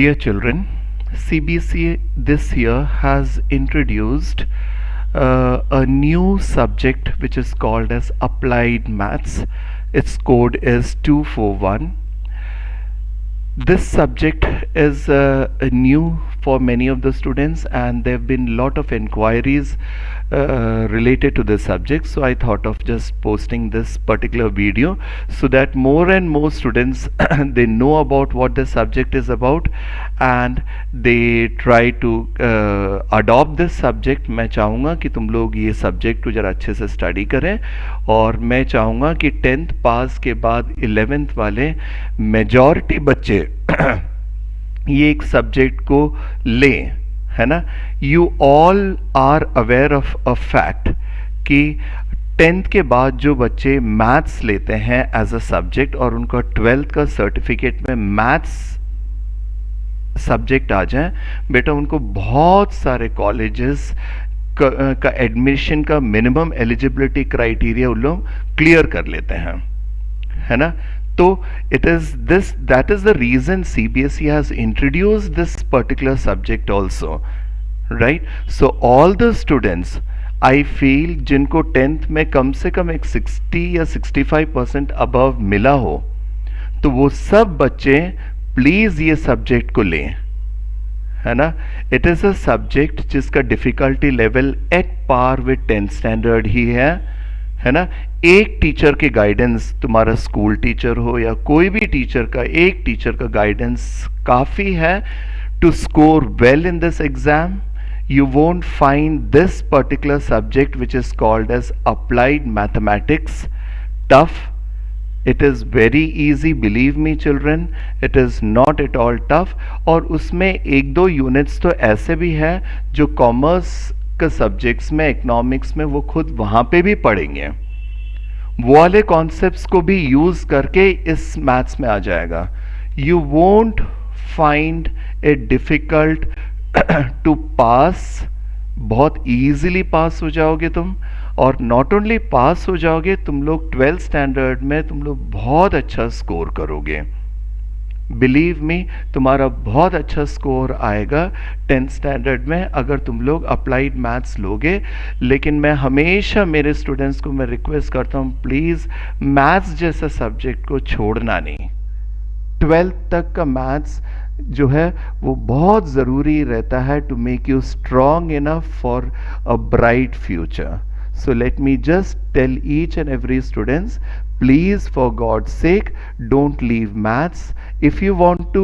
Dear children, CBSE this year has introduced a new subject which is called as Applied Maths. Its code is 241. This subject is new for many of the students, and there have been lot of inquiries related to this subject, so I thought of just posting this particular video so that more and more students they know about what the subject is about and they try to adopt this subject. मैं चाहूँगा कि तुम लोग ये subject को ज़रा अच्छे से स्टडी करें, और मैं चाहूँगा कि 10th पास के बाद 11th वाले मेजॉरिटी बच्चे ये एक सब्जेक्ट को लें, है ना। You all are aware of a fact कि 10th के बाद जो बच्चे मैथ्स लेते हैं एज अ सब्जेक्ट और उनका 12th का सर्टिफिकेट में मैथ्स सब्जेक्ट आ जाए, बेटा उनको बहुत सारे कॉलेजेस का एडमिशन का मिनिमम एलिजिबिलिटी क्राइटेरिया उन लोग क्लियर कर लेते हैं, है ना। तो it is this that is the reason CBSE has introduced this particular subject also, right? So all the students I feel जिनको 10th में कम से कम एक 60 या 65% above मिला हो, तो वो सब बच्चे प्लीज ये सब्जेक्ट को लें, है ना। इट इज अ सब्जेक्ट जिसका difficulty level at par with 10th standard ही है ना। एक टीचर के गाइडेंस, तुम्हारा स्कूल टीचर हो या कोई भी टीचर का, एक टीचर का गाइडेंस काफ़ी है to score well in this exam. You won't find this particular subject which is called as applied mathematics tough. It is very easy, believe me children, it is not at all tough. और उसमें एक दो units तो ऐसे भी हैं जो commerce के सब्जेक्ट्स में, इकोनॉमिक्स में वो खुद वहाँ पे भी पढ़ेंगे, वो वाले कॉन्सेप्ट्स को भी यूज़ करके इस मैथ्स में आ जाएगा. You won't find it difficult to pass, बहुत ईजिली पास हो जाओगे तुम. और नॉट ओनली पास हो जाओगे, तुम लोग 12th स्टैंडर्ड में तुम लोग बहुत अच्छा स्कोर करोगे. बिलीव मी, तुम्हारा बहुत अच्छा स्कोर आएगा 10th स्टैंडर्ड में अगर तुम लोग अप्लाइड मैथ्स लोगे. लेकिन मैं हमेशा मेरे स्टूडेंट्स को मैं रिक्वेस्ट करता हूँ, प्लीज़ मैथ्स जैसा सब्जेक्ट को छोड़ना नहीं. 12th तक का मैथ्स जो है वो बहुत ज़रूरी रहता है to make you strong enough for a bright future. So let me just tell each and every students, please for God's sake don't leave maths. If you want to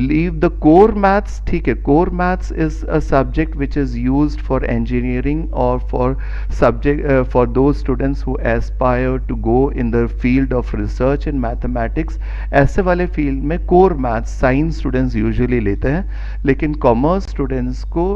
leave the core maths, ठीक है, core maths is a subject which is used for engineering or for subject for those students who aspire to go in the field of research in mathematics. ऐसे वाले field में core maths science students usually लेते हैं, लेकिन commerce students को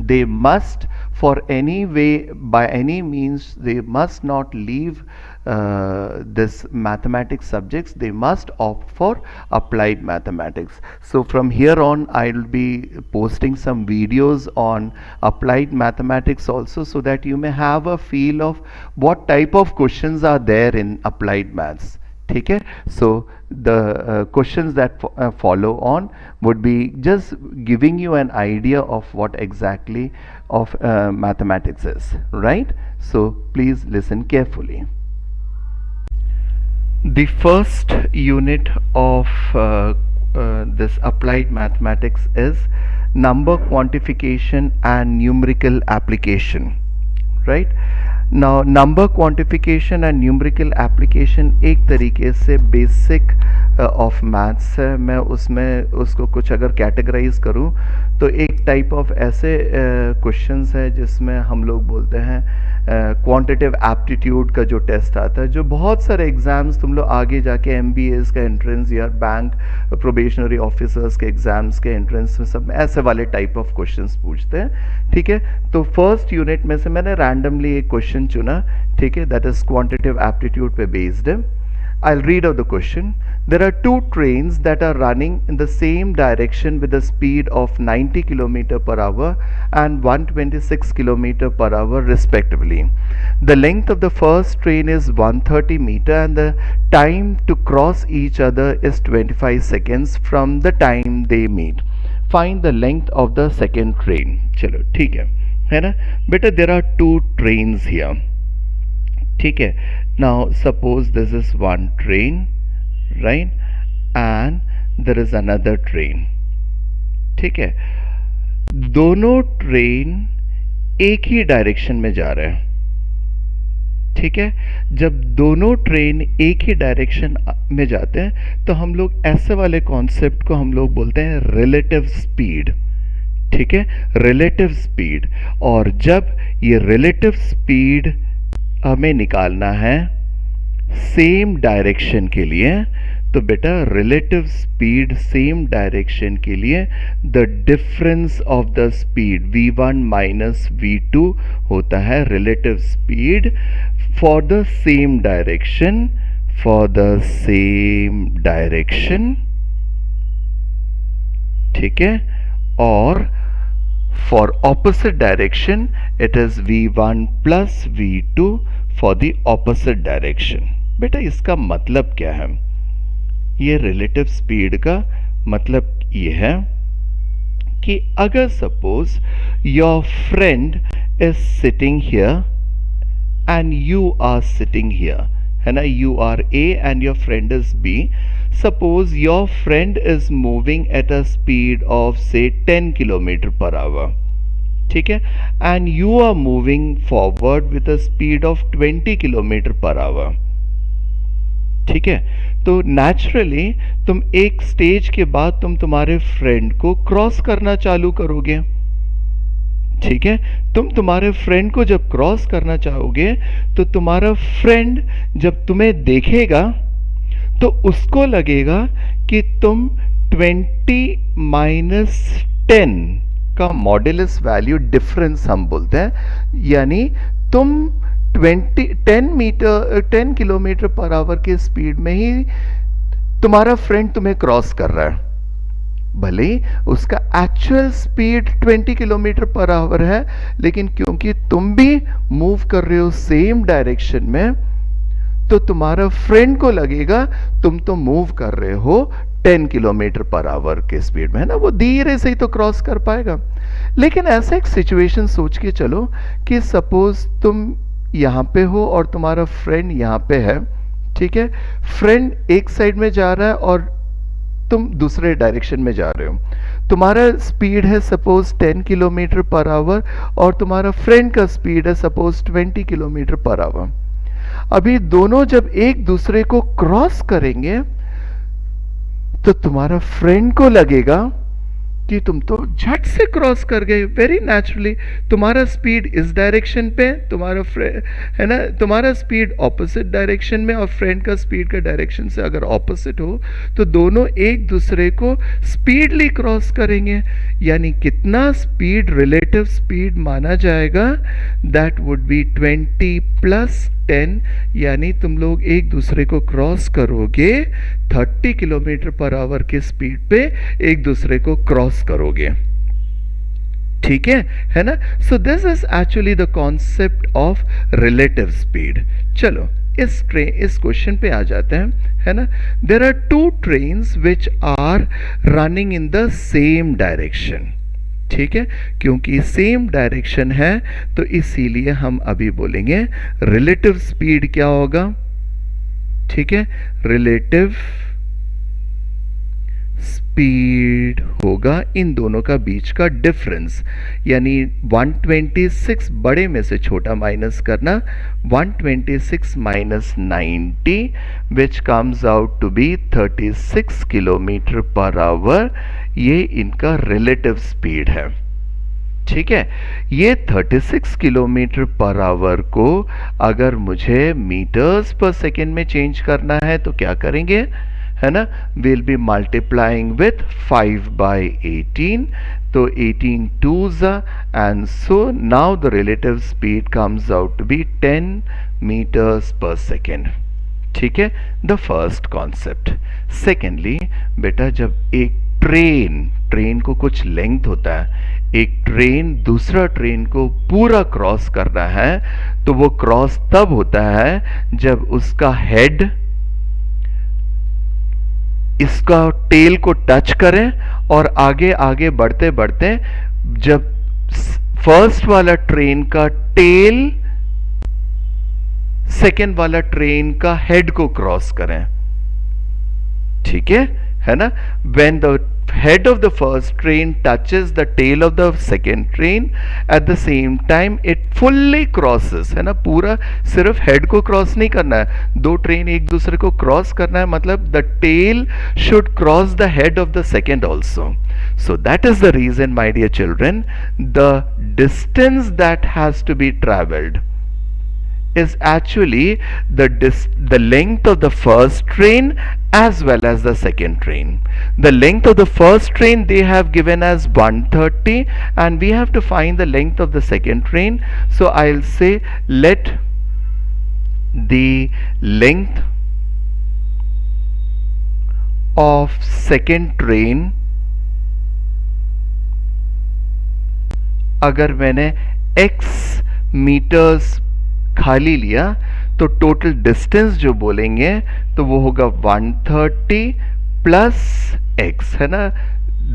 they must, for any way, by any means, they must not leave this mathematics subjects. They must opt for applied mathematics. So from here on I'll be posting some videos on applied mathematics also, so that you may have a feel of what type of questions are there in applied maths. ठीक है. So the questions that follow on would be just giving you an idea of what exactly of mathematics is, right? So please listen carefully. The first unit of this applied mathematics is number quantification and numerical application, right? Now number quantification and numerical application एक तरीके से basic of maths है. मैं उसमें उसको कुछ अगर categorise करूं तो एक टाइप ऑफ ऐसे क्वेश्चंस है जिसमें हम लोग बोलते हैं क्वांटिटेटिव एप्टीट्यूड का जो टेस्ट आता है, जो बहुत सारे एग्जाम्स तुम लोग आगे जाके एमबीएस का एंट्रेंस या बैंक प्रोबेशनरी ऑफिसर्स के एग्जाम्स के एंट्रेंस में सब ऐसे वाले टाइप ऑफ क्वेश्चंस पूछते हैं. ठीक है, तो फर्स्ट यूनिट में से मैंने रैंडमली एक क्वेश्चन चुना, ठीक है, दैट इज क्वांटिटेटिव एप्टीट्यूड पे बेस्ड है. I'll read out the question. There are two trains that are running in the same direction with a speed of 90 km per hour and 126 km per hour respectively. The length of the first train is 130 meter and the time to cross each other is 25 seconds from the time they meet. Find the length of the second train. चलो ठीक है ना बेटा, there are two trains here. ठीक है. Now suppose this is one train, right, and there is another train. ठीक है. दोनों ट्रेन एक ही डायरेक्शन में जा रहे हैं. ठीक है. जब दोनों ट्रेन एक ही डायरेक्शन में जाते हैं तो हम लोग ऐसे वाले कॉन्सेप्ट को हम लोग बोलते हैं रिलेटिव स्पीड. ठीक है, रिलेटिव स्पीड. और जब ये रिलेटिव स्पीड हमें निकालना है सेम डायरेक्शन के लिए, तो बेटा रिलेटिव स्पीड सेम डायरेक्शन के लिए the difference of the speed v1 minus v2 होता है relative speed for the same direction. For the same direction. ठीक है. और for opposite direction it is v1 plus v2 for the opposite direction. बेटा इसका मतलब क्या है? ये रिलेटिव स्पीड का मतलब ये है कि अगर suppose your friend is sitting here and you are sitting here, है ना, you are A and your friend is B. Suppose your friend is moving at a speed of say 10 km per hour. ठीक है. and you are moving forward with a speed of 20 km per hour. ठीक है. तो naturally तुम एक stage के बाद तुम तुम्हारे फ्रेंड को क्रॉस करना चालू करोगे. ठीक है. तुम तुम्हारे फ्रेंड को जब क्रॉस करना चाहोगे तो तुम्हारा फ्रेंड जब तुम्हें देखेगा तो उसको लगेगा कि तुम 20 माइनस 10 का मॉड्यूलस वैल्यू डिफरेंस हम बोलते हैं, यानी तुम 10 किलोमीटर पर आवर के स्पीड में ही तुम्हारा फ्रेंड तुम्हें क्रॉस कर रहा है. भले उसका actual speed 20 kilometre per our है, लेकिन क्योंकि तुम भी मूव कर रहे हो सेम डायरेक्शन में तो तुम्हारा फ्रेंड को लगेगा तुम तो मूव कर रहे हो 10 किलोमीटर पर आवर के स्पीड में, है ना. वो धीरे से ही तो क्रॉस कर पाएगा. लेकिन ऐसा एक सिचुएशन सोच के चलो कि सपोज तुम यहां पे हो और तुम्हारा फ्रेंड यहां पे है. ठीक है. फ्रेंड एक साइड में जा रहा है और तुम दूसरे डायरेक्शन में जा रहे हो. तुम्हारा स्पीड है सपोज 10 किलोमीटर पर आवर और तुम्हारा फ्रेंड का स्पीड है सपोज 20 किलोमीटर पर आवर. अभी दोनों जब एक दूसरे को क्रॉस करेंगे तो तुम्हारा फ्रेंड को लगेगा कि तुम तो झट से क्रॉस कर गए. वेरी नेचुरली तुम्हारा स्पीड इस डायरेक्शन पे, तुम्हारा है ना, तुम्हारा स्पीड ऑपोजिट डायरेक्शन में और फ्रेंड का स्पीड का डायरेक्शन से अगर ऑपोजिट हो तो दोनों एक दूसरे को स्पीडली क्रॉस करेंगे. यानी कितना स्पीड रिलेटिव स्पीड माना जाएगा? दैट वुड बी 20 प्लस 10, यानी तुम लोग एक दूसरे को क्रॉस करोगे 30 किलोमीटर पर आवर के स्पीड पे एक दूसरे को क्रॉस करोगे. ठीक है ना. So this is actually the concept of relative speed. चलो इस क्वेश्चन पे आ जाते हैं, है ना. There are two trains which are running in the same direction. ठीक है. क्योंकि सेम डायरेक्शन है तो इसीलिए हम अभी बोलेंगे रिलेटिव स्पीड क्या होगा. ठीक है. रिलेटिव स्पीड होगा इन दोनों का बीच का डिफरेंस, यानी 126 बड़े में से छोटा माइनस करना, 126 minus 90 which comes out to be 36 kilometre per hour. ये इनका रिलेटिव स्पीड है. ठीक है. ये 36 किलोमीटर पर आवर को अगर मुझे मीटर्स पर सेकेंड में चेंज करना है तो क्या करेंगे, है ना. Will be multiplying with 5 by 18, तो 18 2s and so now the relative speed comes out to be 10 meters per second. ठीक है, द फर्स्ट कॉन्सेप्ट। सेकेंडली बेटा, जब एक ट्रेन को कुछ लेंथ होता है, एक ट्रेन दूसरा ट्रेन को पूरा क्रॉस कर रहा है, तो वो क्रॉस तब होता है जब उसका हेड इसका टेल को टच करें और आगे आगे बढ़ते बढ़ते जब फर्स्ट वाला ट्रेन का टेल सेकेंड वाला ट्रेन का हेड को क्रॉस करें। ठीक है ना? When the head of the first train touches the tail of the second train, at the same time it fully crosses, है ना? पूरा सिर्फ हेड को क्रॉस नहीं करना है, दो ट्रेन एक दूसरे को क्रॉस करना है, मतलब the tail should cross the head of the second also. So that is the reason, my dear children, the distance that has to be traveled is actually the length of the first train as well as the second train. The length of the first train they have given as 130, and we have to find the length of the second train. So I'll say let the length of second train, अगर मैंने x metres खाली लिया तो total distance जो बोलेंगे तो वो होगा 130 प्लस x, है ना?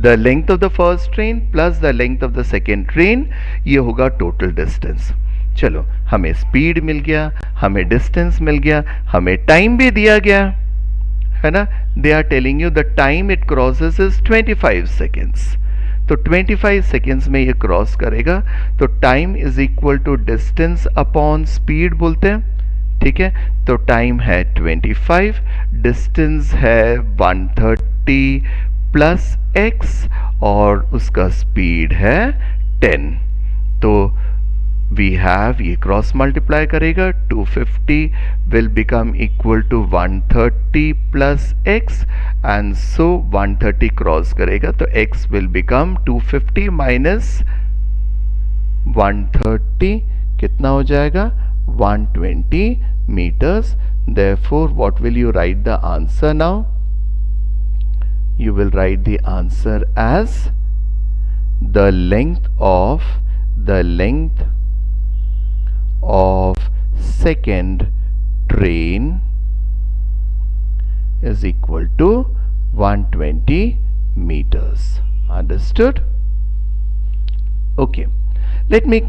The length of the first train plus the length of the second train, ये होगा टोटल डिस्टेंस। चलो, हमें स्पीड मिल गया, हमें डिस्टेंस मिल गया, हमें टाइम भी दिया गया, है ना? They are telling you the time it crosses is 25 seconds. तो 25 सेकेंड्स में ये क्रॉस करेगा, तो time is equal to distance upon speed बोलते हैं। ठीक है, तो टाइम है 25, डिस्टेंस है 130 प्लस x और उसका स्पीड है 10। तो वी हैव, ये क्रॉस मल्टीप्लाई करेगा, 250 will become equal to 130 plus x, and so 130 cross करेगा तो x will become 250 minus 130, कितना हो जाएगा? 120 meters. Therefore, what will you write the answer now? You will write the answer as the length of second train is equal to 120 meters. Understood? Okay, let me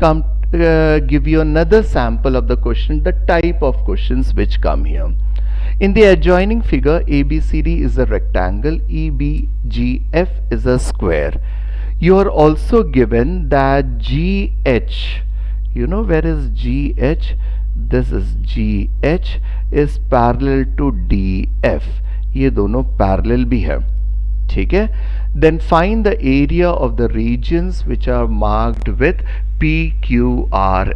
give you another sample of the question, the type of questions which come here. In the adjoining figure, ABCD is a rectangle, EBGF is a square. You are also given that GH, you know where is GH? This is GH is parallel to DF. ये दोनों parallel भी है। ठीक है, then find the area of the regions which are marked with PQR.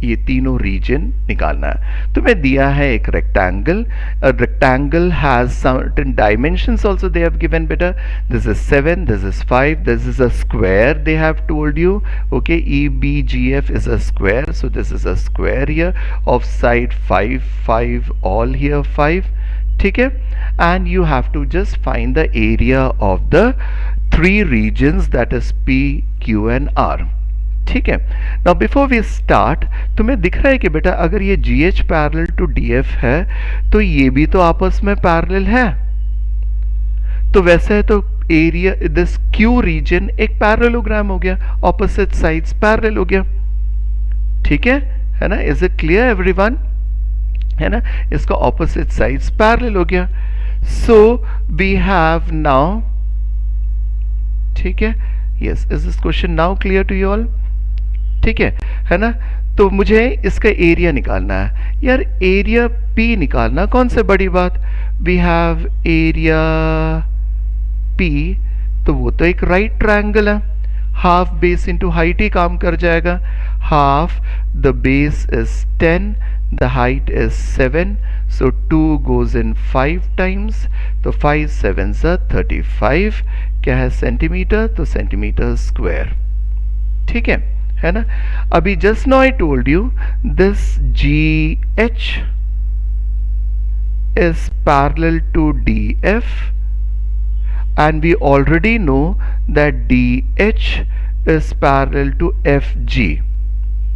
ये तीनों reason निकालना है। तुम्हें दिया है एक rectangle, rectangle has certain dimensions also they have given बेटा, this is 7, this is 5, this is a square they have told you, okay, EBGF is a square, so this is a square here of side 5, 5, all here 5, ठीक है, and you have to just find the area of the three regions, that is P, Q and R। ठीक है, now before we start, तुम्हें दिख रहा है कि बेटा अगर ये GH पैरेलल टू DF है तो ये भी तो आपस में पैरेलल है, तो वैसे है तो एरिया दिस Q रीजन एक पैरेललोग्राम हो गया, ऑपोजिट साइड्स पैरेलल हो गया। ठीक है ना? Is it clear everyone? है ना, इसका ऑपोजिट साइड्स पैरेलल हो गया। सो वी हैव नाउ, ठीक है, yes, is this question now clear to you all? ठीक है ना? तो मुझे इसका एरिया निकालना है यार, एरिया P निकालना कौन से बड़ी बात, वी हैव एरिया P, तो वो तो एक राइट ट्रायंगल है, हाफ बेस इंटू हाइट ही काम कर जाएगा, half the base is 10, the height is 7, so 2 goes in 5 times, तो 5 7s are 35, क्या है सेंटीमीटर, तो सेंटीमीटर स्क्वायर। ठीक है ना? अभी just now I told you this GH is parallel to DF, and we already know that DH is parallel to FG,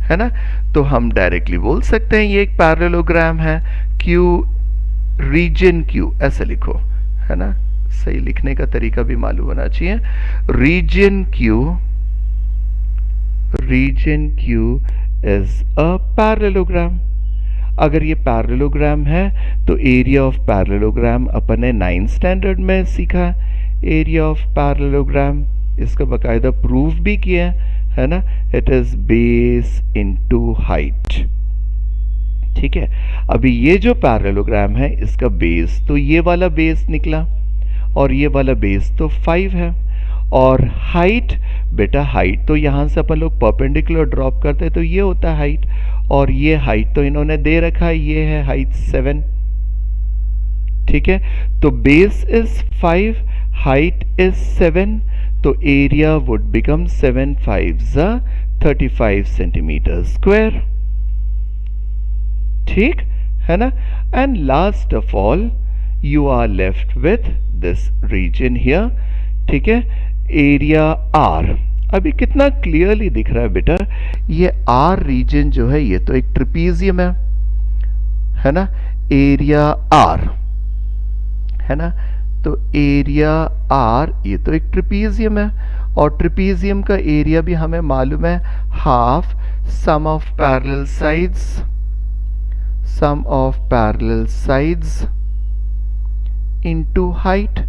है ना। तो हम डायरेक्टली बोल सकते हैं ये एक पैरेललोग्राम है। Q रीजन Q ऐसे लिखो, है ना, सही लिखने का तरीका भी मालूम होना चाहिए। Region Q is a parallelogram. अगर ये पैरेललोग्राम है तो एरिया ऑफ पैरेललोग्राम अपन ने 9th स्टैंडर्ड में सीखा। एरिया ऑफ पैरेललोग्राम इसका बकायदा प्रूफ भी किया है ना। It is base into height. ठीक है, अभी ये जो पैरेललोग्राम है इसका बेस तो ये वाला बेस निकला और ये वाला बेस तो 5 है। और हाइट, बेटा हाइट तो यहाँ से अपन लोग परपेंडिकुलर ड्रॉप करते हैं तो ये होता है हाइट, और ये हाइट तो इन्होंने दे रखा है, ये है हाइट 7। ठीक है, तो बेस इज 5, हाइट इज 7, तो area would become 7 5 35 centimetre square. ठीक है ना। And last of all you are left with this region here. ठीक है, एरिया आर अभी कितना क्लियरली दिख रहा है बेटा। ये आर रीजन जो है ये तो एक ट्रिपीजियम है ना। एरिया आर है ना, तो एरिया आर ये तो एक ट्रिपीजियम है, और ट्रिपीजियम का एरिया भी हमें मालूम है half sum of parallel sides into height.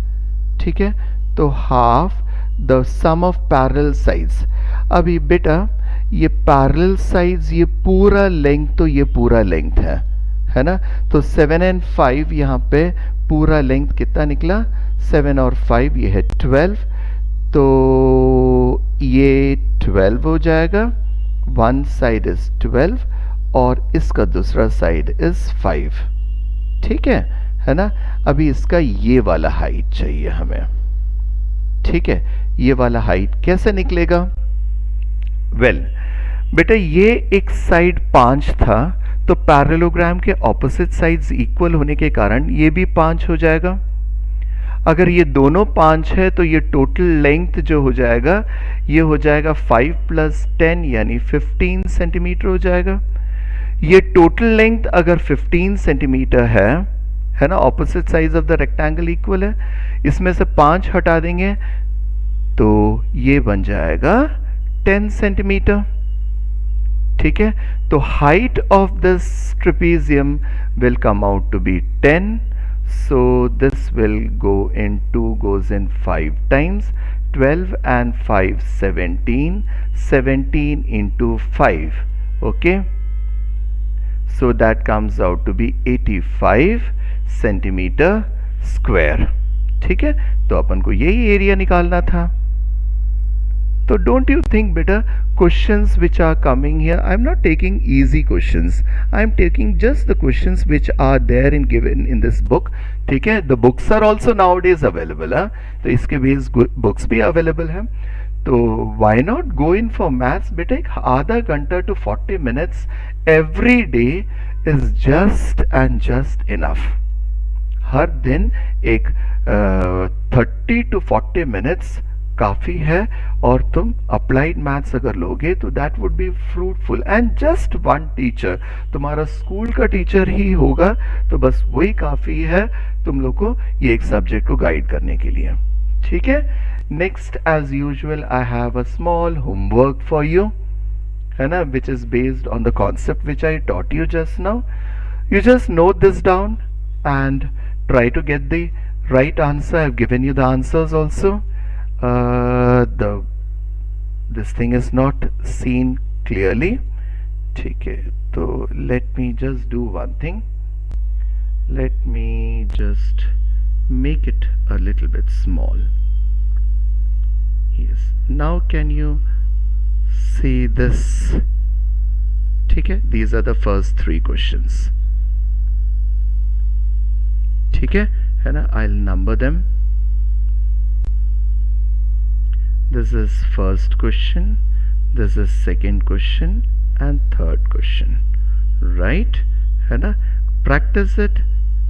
ठीक है, तो half the sum of parallel sides. अभी बेटा ये पैरेलल साइड्स ये पूरा लेंथ तो ये पूरा लेंथ है ना। तो 7 and 5 यहाँ पे पूरा लेंथ कितना निकला, 7 और 5 ये है 12, तो ये 12 हो जाएगा। वन साइड इज 12 और इसका दूसरा साइड इज 5। ठीक है ना। अभी इसका ये वाला हाइट चाहिए हमें। ठीक है, ये वाला हाइट कैसे निकलेगा? वेल बेटा ये एक साइड 5 था, तो पैरेललोग्राम के ऑपोजिट साइड्स इक्वल होने के कारण ये भी 5 हो जाएगा। अगर ये दोनों 5 है तो ये टोटल लेंथ जो हो जाएगा ये हो जाएगा 5 + 10 यानी 15 सेंटीमीटर हो जाएगा। ये टोटल लेंथ अगर 15 सेंटीमीटर है ना, opposite sides of the rectangle equal है, इसमें से 5 हटा देंगे तो ये बन जाएगा 10 सेंटीमीटर। ठीक है, तो height of this trapezium will come out to be 10, so this will goes in 5 times, 12 and 5 17 into 5, okay, so that comes out to be 85 centimetre square. ठीक है, तो अपन को यही एरिया निकालना था। तो डोंट यू थिंक बेटा questions which are coming here, I am not taking easy questions, I am taking just the questions which are there in given in this book। ठीक है, the books are also nowadays available है, तो इसके base books भी available है। तो why not go in for maths बेटा। एक आधा घंटा to 40 minutes every day is just and just enough। हर दिन एक 30 to 40 मिनट्स काफ़ी है, और तुम अप्लाइड मैथ्स अगर लोगे तो that would be fruitful. And just one teacher, तुम्हारा स्कूल का टीचर ही होगा, तो बस वही काफ़ी है तुम लोग को ये एक सब्जेक्ट को गाइड करने के लिए। ठीक है, next as usual I have a small homework for you, है ना, which is based on the concept which I taught you just now. You just note this down and try to get the right answer. I've given you the answers also. This thing is not seen clearly. ठीक है, तो let me just do one thing. Let me just make it a little bit small. Yes. Now can you see this? ठीक है, these are the first 3 questions. ठीक है ना, I'll number them. This is first question, this is second question and third question, right? है ना, practice it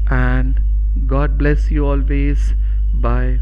and God bless you always. Bye.